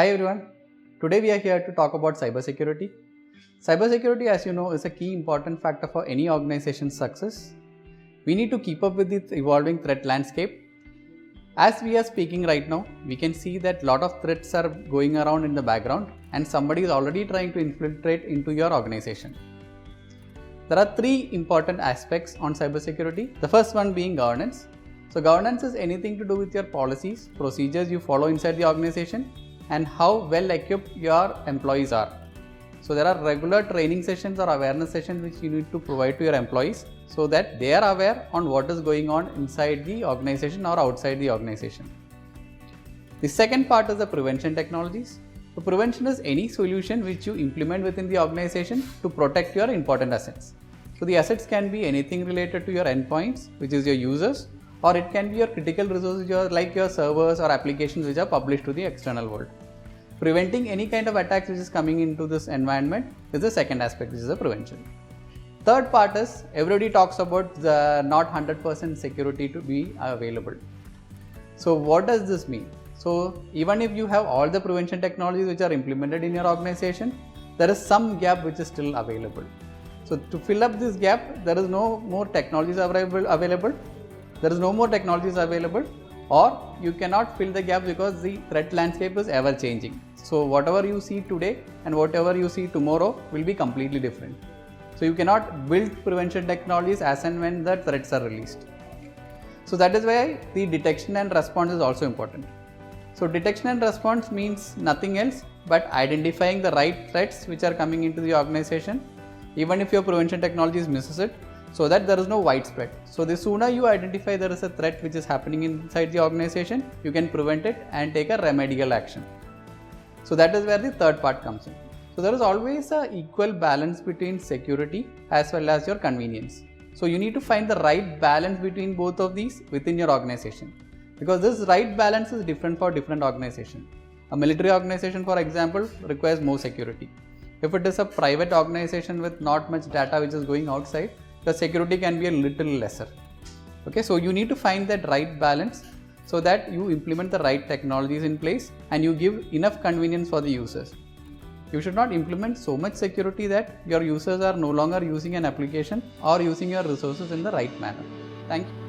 Hi everyone, today we are here to talk about cybersecurity. Cybersecurity, as you know, is a key important factor for any organization's success. We need to keep up with the evolving threat landscape. As we are speaking right now, we can see that a lot of threats are going around in the background and somebody is already trying to infiltrate into your organization. There are three important aspects on cybersecurity. The first one being governance. So governance is anything to do with your policies, procedures you follow inside the organization, and how well equipped your employees are. So there are regular training sessions or awareness sessions which you need to provide to your employees so that they are aware on what is going on inside the organization or outside the organization. The second part is the prevention technologies. So prevention is any solution which you implement within the organization to protect your important assets. So the assets can be anything related to your endpoints, which is your users, or it can be your critical resources like your servers or applications which are published to the external world. Preventing any kind of attacks which is coming into this environment is the second aspect, which is the prevention. Third part is everybody talks about the not 100% security to be available. So what does this mean? So even if you have all the prevention technologies which are implemented in your organization, there is some gap which is still available. So to fill up this gap, there is no more technologies available. There is no more technologies available, or you cannot fill the gap because the threat landscape is ever changing. So whatever you see today and whatever you see tomorrow will be completely different. So you cannot build prevention technologies as and when the threats are released. So that is why the detection and response is also important. So detection and response means nothing else but identifying the right threats which are coming into the organization, even if your prevention technologies misses it, so that there is no widespread. So the sooner you identify there is a threat which is happening inside the organization, you can prevent it and take a remedial action. So that is where the third part comes in. So there is always an equal balance between security as well as your convenience. So you need to find the right balance between both of these within your organization, because this right balance is different for different organizations. A military organization, for example, requires more security. If it is a private organization with not much data which is going outside, the security can be a little lesser. Okay, so you need to find that right balance so that you implement the right technologies in place and you give enough convenience for the users. You should not implement so much security that your users are no longer using an application or using your resources in the right manner. Thank you.